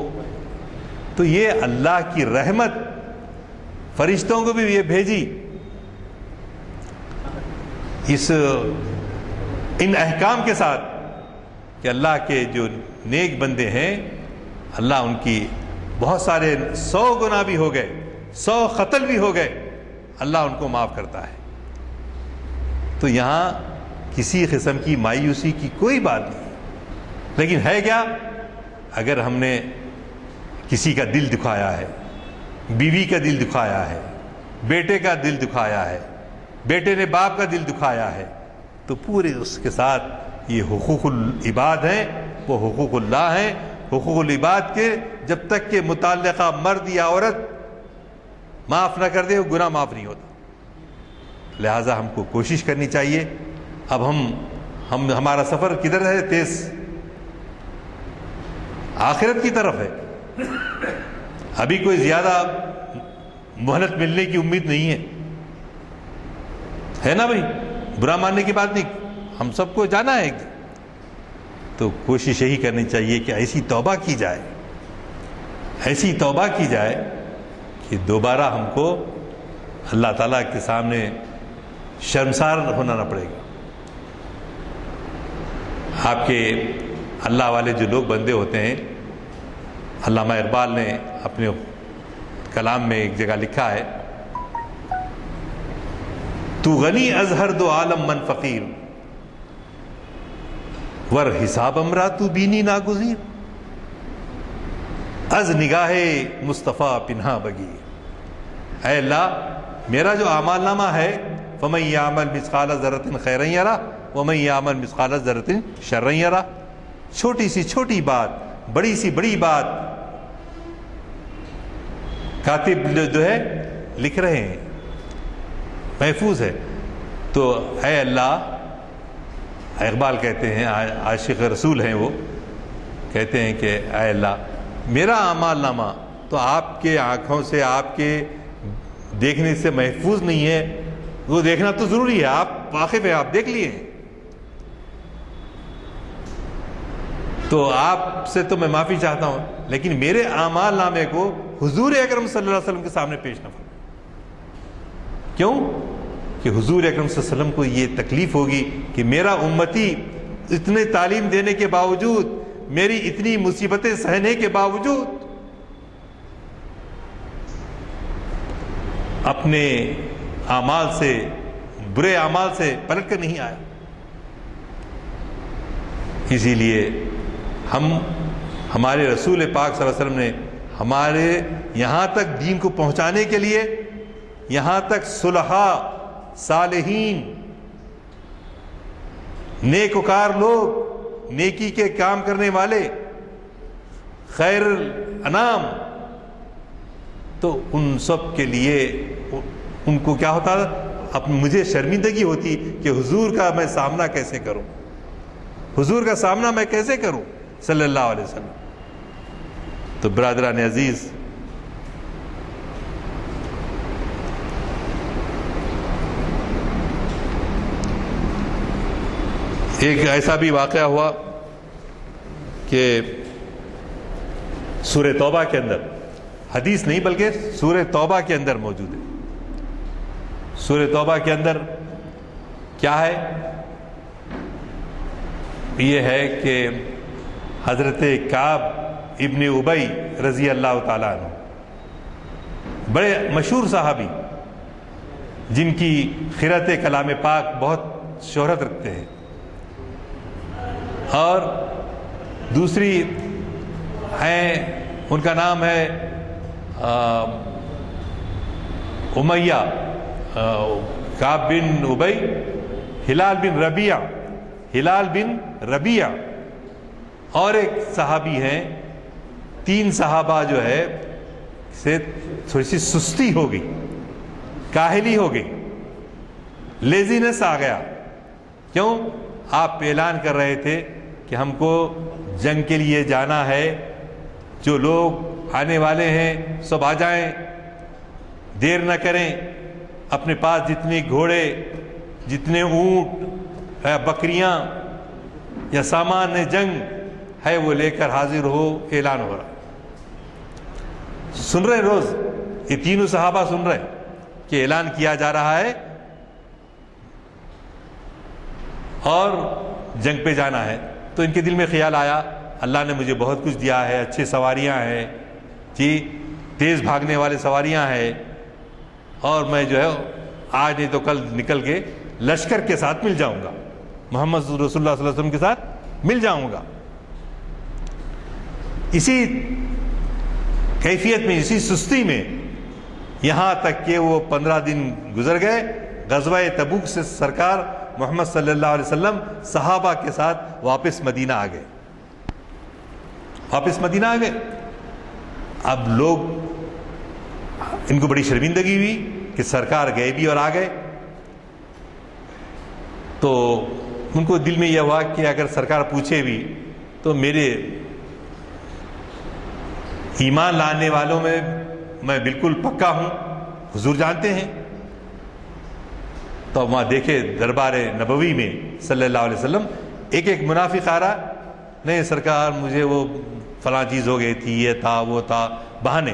تو یہ اللہ کی رحمت فرشتوں کو بھی یہ بھیجی ان احکام کے ساتھ کہ اللہ کے جو نیک بندے ہیں، اللہ ان کی بہت سارے 100 گناہ بھی ہو گئے، 100 قتل بھی ہو گئے، اللہ ان کو معاف کرتا ہے۔ تو یہاں کسی قسم کی مایوسی کی کوئی بات نہیں، لیکن ہے کیا؟ اگر ہم نے کسی کا دل دکھایا ہے، بیوی کا دل دکھایا ہے، بیٹے کا دل دکھایا ہے، بیٹے نے باپ کا دل دکھایا ہے، تو پورے اس کے ساتھ یہ حقوق العباد ہیں، وہ حقوق اللہ ہیں۔ حقوق العباد کے جب تک کہ متعلقہ مرد یا عورت معاف نہ کر دے وہ گناہ معاف نہیں ہوتا۔ لہٰذا ہم کو کوشش کرنی چاہیے۔ اب ہمارا سفر کدھر ہے؟ تیز آخرت کی طرف ہے۔ ابھی کوئی زیادہ مہلت ملنے کی امید نہیں ہے نا بھائی؟ برا ماننے کی بات نہیں، ہم سب کو جانا ہے، تو کوشش یہی کرنی چاہیے کہ ایسی توبہ کی جائے، ایسی توبہ کی جائے کہ دوبارہ ہم کو اللہ تعالیٰ کے سامنے شرمسار ہونا نہ پڑے گا۔ آپ کے اللہ والے جو لوگ بندے ہوتے ہیں، علامہ اقبال نے اپنے کلام میں ایک جگہ لکھا ہے، تو غنی از ہر دو عالم من فقیر، ور حساب امرا تو بینی ناگزیر، از نگاہ مصطفیٰ پنہا بگیر۔ اے اللہ میرا جو اعمال نامہ ہے فَمَن يَعْمَلْ مِثْقَالَ ذَرَّةٍ خَيْرًا يَرَهُ وَمَن يَعْمَلْ مِثْقَالَ ذَرَّةٍ شَرًّا يَرَهُ. چھوٹی سی چھوٹی بات، بڑی سی بڑی بات کاتب جو ہے لکھ رہے ہیں، محفوظ ہے. تو اے اللہ، اقبال کہتے ہیں، عاشق رسول ہیں، وہ کہتے ہیں کہ اے اللہ میرا اعمال نامہ تو آپ کے آنکھوں سے، آپ کے دیکھنے سے محفوظ نہیں ہے، وہ دیکھنا تو ضروری ہے، آپ واقف ہیں، آپ دیکھ لیے ہیں، تو آپ سے تو میں معافی چاہتا ہوں، لیکن میرے اعمال نامے کو حضور اکرم صلی اللہ علیہ وسلم کے سامنے پیش نہ فرمائیں. کیوں؟ کہ حضور اکرم صلی اللہ علیہ وسلم کو یہ تکلیف ہوگی کہ میرا امتی اتنے تعلیم دینے کے باوجود، میری اتنی مصیبتیں سہنے کے باوجود اپنے اعمال سے، برے اعمال سے پلٹ کر نہیں آیا. اسی لیے ہمارے رسول پاک صلی اللہ علیہ وسلم نے ہمارے یہاں تک دین کو پہنچانے کے لیے، یہاں تک صلحاء، صالحین، نیک وکار لوگ، نیکی کے کام کرنے والے، خیر الانام، تو ان سب کے لیے ان کو کیا ہوتا تھا؟ مجھے شرمندگی ہوتی کہ حضور کا میں سامنا کیسے کروں، حضور کا سامنا میں کیسے کروں صلی اللہ علیہ وسلم. تو برادران عزیز، ایک ایسا بھی واقعہ ہوا کہ سورہ توبہ کے اندر، حدیث نہیں بلکہ سورہ توبہ کے اندر موجود ہے. سورہ توبہ کے اندر کیا ہے؟ یہ ہے کہ حضرت کعب ابن ابی رضی اللہ تعالیٰ عنہ، بڑے مشہور صحابی جن کی قرأت کلام پاک بہت شہرت رکھتے ہیں، اور دوسری ہیں، ان کا نام ہے امیہ، کعب بن ابی، ہلال بن ربیعہ، اور ایک صحابی ہیں. تین صحابہ جو ہے سے تھوڑی سی سستی ہو گئی، کاہلی ہو گئی، لیزینس آ گیا. کیوں؟ آپ اعلان کر رہے تھے کہ ہم کو جنگ کے لیے جانا ہے، جو لوگ آنے والے ہیں سب آ جائیں، دیر نہ کریں، اپنے پاس جتنے گھوڑے، جتنے اونٹ، بکریاں یا سامان جنگ ہے وہ لے کر حاضر ہو. اعلان ہو رہا، سن رہے روز یہ تینوں صحابہ سن رہے کہ اعلان کیا جا رہا ہے اور جنگ پہ جانا ہے. تو ان کے دل میں خیال آیا اللہ نے مجھے بہت کچھ دیا ہے، اچھے سواریاں ہیں جی، تیز بھاگنے والے سواریاں ہیں، اور میں جو ہے آج نہیں تو کل نکل کے لشکر کے ساتھ مل جاؤں گا، محمد رسول اللہ صلی اللہ علیہ وسلم کے ساتھ مل جاؤں گا. اسی کیفیت میں، اسی سستی میں، یہاں تک کہ وہ 15 دن گزر گئے. غزوہ تبوک سے سرکار محمد صلی اللہ علیہ وسلم صحابہ کے ساتھ واپس مدینہ آ گئے. اب لوگ، ان کو بڑی شرمندگی ہوئی کہ سرکار گئے بھی اور آ گئے. تو ان کو دل میں یہ ہوا کہ اگر سرکار پوچھے بھی تو میرے ایمان لانے والوں میں بالکل پکا ہوں، حضور جانتے ہیں. تو وہاں دیکھے دربار نبوی میں صلی اللہ علیہ وسلم، ایک منافق آ رہا، نہیں سرکار مجھے وہ فلاں چیز ہو گئی تھی، یہ تھا وہ تھا، بہانے.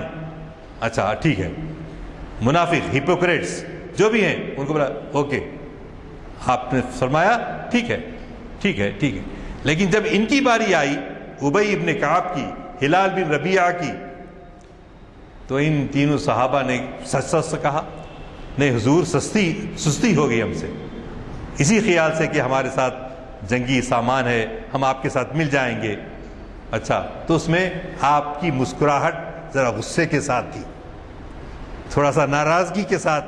اچھا ٹھیک ہے، منافق، ہپوکریٹس جو بھی ہیں ان کو بولا اوکے، آپ نے فرمایا ٹھیک ہے. لیکن جب ان کی باری آئی، ابی ابن کعب کی، ہلال بن ربیعہ کی، تو ان تینوں صحابہ نے سچ کہا نہیں حضور سستی ہو گئی ہم سے، اسی خیال سے کہ ہمارے ساتھ جنگی سامان ہے، ہم آپ کے ساتھ مل جائیں گے. اچھا، تو اس میں آپ کی مسکراہٹ ذرا غصے کے ساتھ تھی. تھوڑا سا ناراضگی کے ساتھ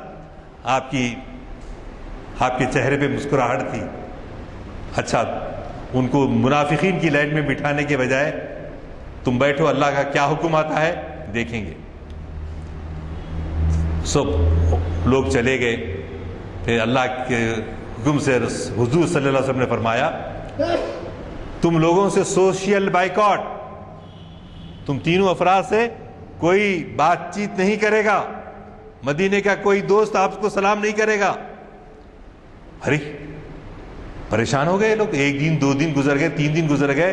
آپ کے چہرے پہ مسکراہٹ تھی. اچھا، ان کو منافقین کی لائن میں بٹھانے کے بجائے تم بیٹھو، اللہ کا کیا حکم آتا ہے دیکھیں گے. سب لوگ چلے گئے. پھر اللہ کے حکم سے حضور صلی اللہ علیہ وسلم نے فرمایا تم لوگوں سے سوشل بائیکاٹ، تم تینوں افراد سے کوئی بات چیت نہیں کرے گا، مدینے کا کوئی دوست آپ کو سلام نہیں کرے گا. ارے پریشان ہو گئے لوگ. 1 دن 2 دن گزر گئے، 3 دن گزر گئے.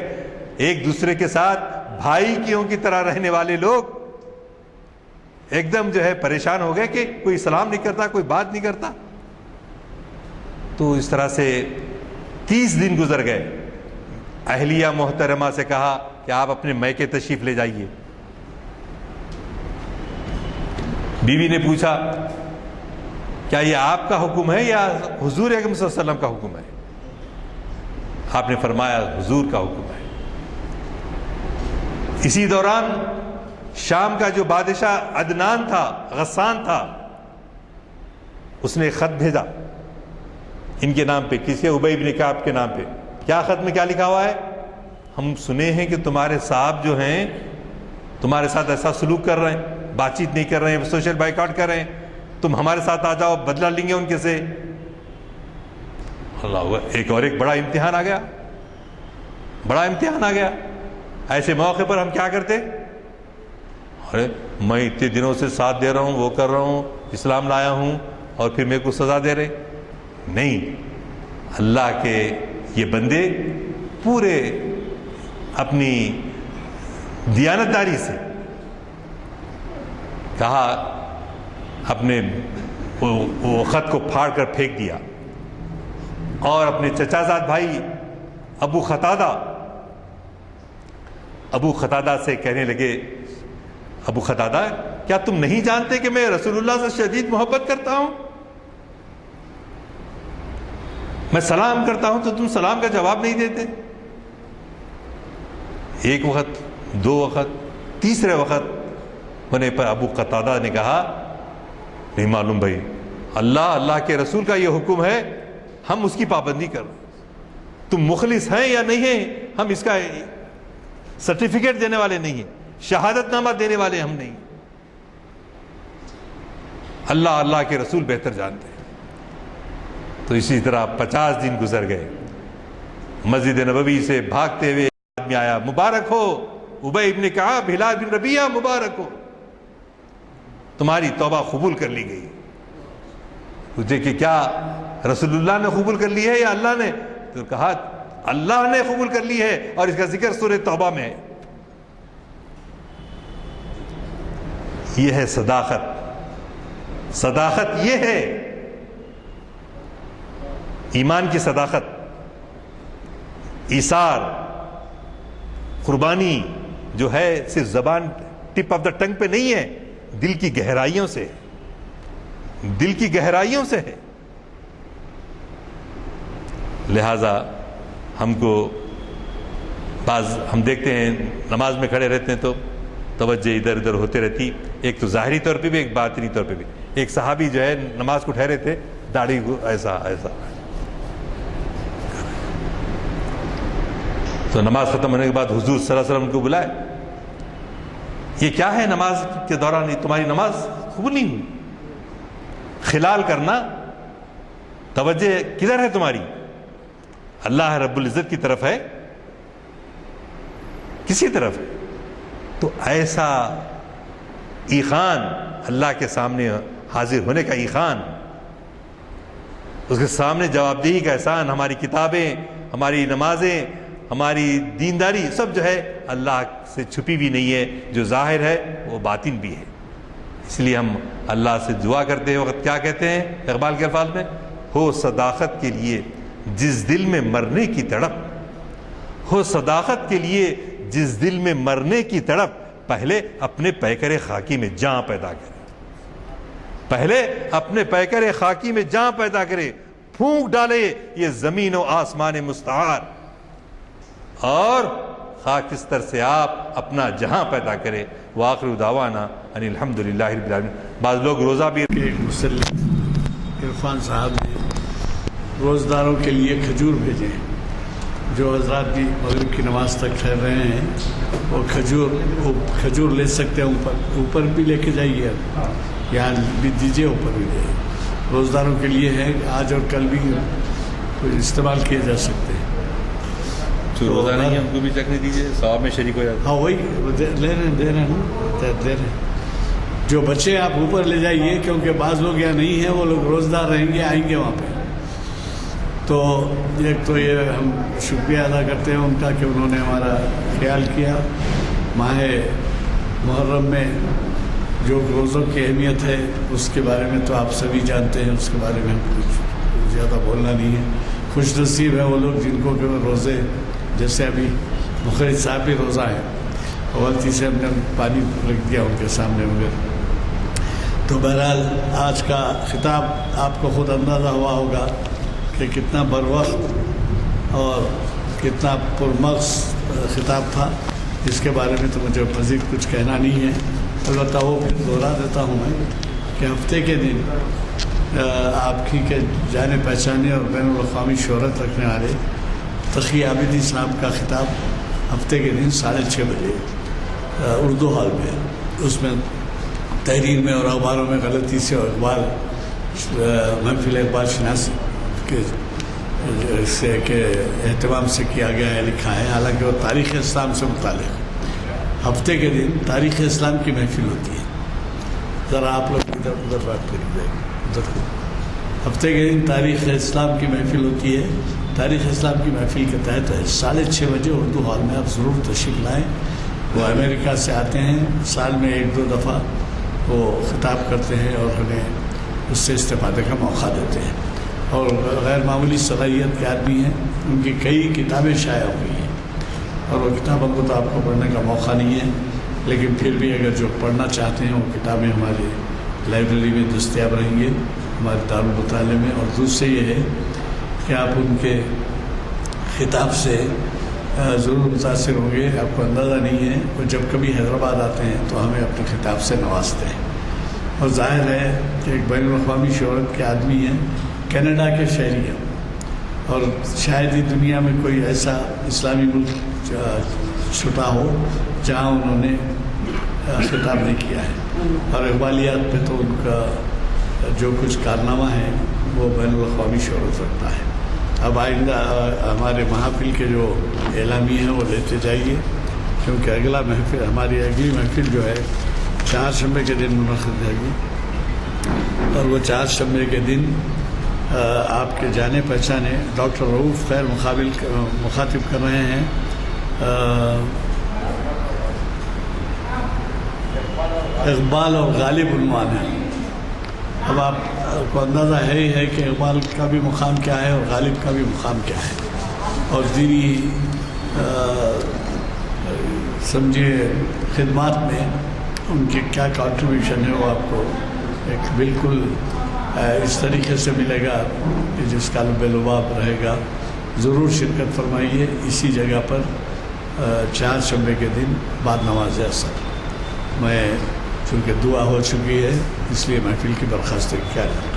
ایک دوسرے کے ساتھ بھائی کیوں کی طرح رہنے والے لوگ ایک دم جو ہے پریشان ہو گئے کہ کوئی سلام نہیں کرتا، کوئی بات نہیں کرتا. تو اس طرح سے 30 دن گزر گئے. اہلیہ محترمہ سے کہا کہ آپ اپنے میکے تشریف لے جائیے. بیوی نے پوچھا کیا یہ آپ کا حکم ہے یا حضور اکرم صلی اللہ علیہ وسلم کا حکم ہے؟ آپ نے فرمایا حضور کا حکم ہے. اسی دوران شام کا جو بادشاہ عدنان تھا، غسان تھا، اس نے خط بھیجا ان کے نام پہ، کسی ابی بن کعب کے نام پہ. کیا خط میں کیا لکھا ہوا ہے؟ ہم سنے ہیں کہ تمہارے صاحب جو ہیں تمہارے ساتھ ایسا سلوک کر رہے ہیں، بات چیت نہیں کر رہے ہیں، سوشل بائیکاٹ کر رہے ہیں، تم ہمارے ساتھ آ جاؤ، بدلہ لیں گے ان کے سے. اللہ، ایک بڑا امتحان آ گیا، بڑا امتحان آ گیا. ایسے موقع پر ہم کیا کرتے؟ ارے میں اتنے دنوں سے ساتھ دے رہا ہوں، وہ کر رہا ہوں، اسلام لایا ہوں، اور پھر میرے کو سزا دے رہے. نہیں، اللہ کے یہ بندے پورے اپنی دیانتداری سے کہا، اپنے وہ خط کو پھاڑ کر پھینک دیا اور اپنے چچا زاد بھائی ابو قتادہ سے کہنے لگے، ابو قتادہ کیا تم نہیں جانتے کہ میں رسول اللہ سے شدید محبت کرتا ہوں؟ میں سلام کرتا ہوں تو تم سلام کا جواب نہیں دیتے. ایک وقت، 2 وقت، تیسرے وقت ہونے پر ابو قتادہ نے کہا نہیں معلوم بھائی، اللہ کے رسول کا یہ حکم ہے، ہم اس کی پابندی کر رہے ہیں. تم مخلص ہیں یا نہیں ہیں ہم اس کا سرٹیفکیٹ دینے والے نہیں ہیں، شہادت نامہ دینے والے ہم نہیں. اللہ کے رسول بہتر جانتے ہیں. تو اسی طرح 50 دن گزر گئے. مسجد نبوی سے بھاگتے ہوئے آدمی آیا، مبارک ہو ابی بن کعب، ہلال بن ربیعہ، مبارک ہو، تمہاری توبہ قبول کر لی گئی. پوچھے کہ کیا رسول اللہ نے قبول کر لی ہے یا اللہ نے؟ تو کہا اللہ نے قبول کر لی ہے، اور اس کا ذکر سورہ توبہ میں ہے. یہ ہے صداقت. صداقت یہ ہے ایمان کی صداقت. ایثار، قربانی جو ہے صرف زبان ٹپ آف دا ٹنگ پہ نہیں ہے، دل کی گہرائیوں سے، دل کی گہرائیوں سے ہے. لہذا ہم کو ہم دیکھتے ہیں نماز میں کھڑے رہتے ہیں تو توجہ ادھر ادھر ہوتے رہتی. ایک تو ظاہری طور پہ بھی، ایک باطنی طور پہ بھی. ایک صحابی جو ہے نماز کو ٹھہرے تھے، داڑھی کو ایسا تو نماز ختم ہونے کے بعد حضور صلی اللہ علیہ وسلم کو بلائے، یہ کیا ہے؟ نماز کے دوران تمہاری نماز قبول نہیں ہوئی. خلال کرنا، توجہ کدھر ہے تمہاری؟ اللہ رب العزت کی طرف ہے، کسی طرف ہے؟ تو ایسا ایقان، اللہ کے سامنے حاضر ہونے کا ایقان، اس کے سامنے جواب دہی کا احسان. ہماری کتابیں، ہماری نمازیں، ہماری دینداری سب جو ہے اللہ سے چھپی بھی نہیں ہے، جو ظاہر ہے وہ باطن بھی ہے. اس لیے ہم اللہ سے دعا کرتے ہیں وقت کیا کہتے ہیں اقبال کے الفاظ میں؟ ہو صداقت کے لیے جس دل میں مرنے کی تڑپ، ہو صداقت کے لیے جس دل میں مرنے کی تڑپ، پہلے اپنے پیکر خاکی میں جان پیدا کرے. پہلے اپنے پیکر خاکی میں جان پیدا کرے، پھونک ڈالے یہ زمین و آسمان مستعار، اور خاکستر سے آپ اپنا جہاں پیدا کرے. وآخر دعوانا ان الحمدللہ رب العالمین. بعض لوگ روزہ بھی کہ ایک مسلم عرفان صاحب نے روزداروں کے لیے کھجور بھیجے. جو حضرات بھی مغرب کی نماز تک ٹھہر رہے ہیں وہ کھجور لے سکتے ہیں. اوپر بھی لے کے جائیے, یہاں بھی دیجیے, اوپر بھی جائیے. روزداروں کے لیے ہے, آج اور کل بھی استعمال کیے جا سکتے ہیں. جو روزہ نہیں ہے ان کو بھی چکھنے دیجیے, ثواب میں شریک ہو جاتا ہے. ہاں وہی دے رہے ہیں. جو بچے آپ اوپر لے جائیے, کیونکہ بعض لوگ یہاں نہیں ہیں, وہ لوگ روزدار رہیں گے, آئیں گے وہاں پہ. تو ایک تو یہ ہم شکریہ ادا کرتے ہیں ان کا کہ انہوں نے ہمارا خیال کیا. ماہ محرم میں جو روزوں کی اہمیت ہے اس کے بارے میں تو آپ سبھی جانتے ہیں, اس کے بارے میں کچھ زیادہ بولنا نہیں ہے. خوش نصیب ہے وہ لوگ جن کو کہ روزے, جیسے ابھی مخرج صاحب بھی روزہ ہے, غلطی سے ہم نے پانی رکھ دیا ان کے سامنے مگر. تو بہرحال آج کا خطاب آپ کو خود اندازہ ہوا ہوگا کہ کتنا بروقت اور کتنا پرمغز خطاب تھا. اس کے بارے میں تو مجھے مزید کچھ کہنا نہیں ہے. البتہ وہ پھر دوہرا دیتا ہوں میں کہ ہفتے کے دن آپ کی کے جانے پہچانے اور بین الاقوامی شہرت رکھنے والے تقی عابدی صاحب کا خطاب ہفتے کے دن 6:30 بجے اردو ہال میں. اس میں تحریر میں اور اخباروں میں غلطی سے اور اقبال محفل اقبال شناسی کے اہتمام سے کیا گیا ہے, لکھا ہے, حالانکہ وہ تاریخ اسلام سے متعلق. ہفتے کے دن تاریخ اسلام کی محفل ہوتی ہے. ذرا آپ لوگ ادھر بات کریے. ہفتے کے دن تاریخ اسلام کی محفل ہوتی ہے. تاریخ اسلام کی محفل کے تحت 6:30 بجے اردو ہال میں آپ ضرور تشریف لائیں. وہ امریکہ سے آتے ہیں, سال میں 1-2 دفعہ وہ خطاب کرتے ہیں اور ہمیں اس سے استفادے کا موقع دیتے ہیں. اور غیر معمولی صلاحیت کے آدمی ہیں. ان کی کئی کتابیں شائع ہوئی ہیں اور وہ کتابوں کو تو آپ کو پڑھنے کا موقع نہیں ہے, لیکن پھر بھی اگر جو پڑھنا چاہتے ہیں وہ کتابیں ہماری لائبریری میں دستیاب رہیں گے, ہمارے دارالمطالعے میں. اور دوسرے یہ ہے کہ آپ ان کے خطاب سے ضرور متاثر ہوں گے. آپ کو اندازہ نہیں ہے, وہ جب کبھی حیدرآباد آتے ہیں تو ہمیں اپنے خطاب سے نوازتے ہیں. اور ظاہر ہے کہ ایک بین الاقوامی شہرت کے آدمی ہیں, کینیڈا کے شہری ہیں, اور شاید ہی دنیا میں کوئی ایسا اسلامی ملک چھٹا ہو جہاں انہوں نے خطاب نہیں کیا ہے. اور اقبالیات پہ تو ان کا جو کچھ کارنامہ ہے وہ بین الاقوامی شہرت رکھتا ہے. اب آئندہ ہمارے محافل کے جو اعلامی ہیں وہ لیتے جائیے, کیونکہ ہماری اگلی محفل جو ہے 4 شنبے کے دن منعقد جائے گی. اور وہ 4 شنبے کے دن آپ کے جانے پہچانے ڈاکٹر رؤوف خیر مخاطب کر رہے ہیں اقبال اور غالب عنوان ہے. اب آپ کو اندازہ ہے ہی ہے کہ اقبال کا بھی مقام کیا ہے اور غالب کا بھی مقام کیا ہے, اور دینی سمجھے خدمات میں ان کی کیا کنٹریبیوشن ہے وہ آپ کو ایک بالکل اس طریقے سے ملے گا کہ جس کا لب لباب رہے گا. ضرور شرکت فرمائیے اسی جگہ پر 4 شنبے کے دن بعد نماز عصر. میں چونکہ دعا ہو چکی ہے اس لیے محفل کی برخاستگی کیا جاتا ہے.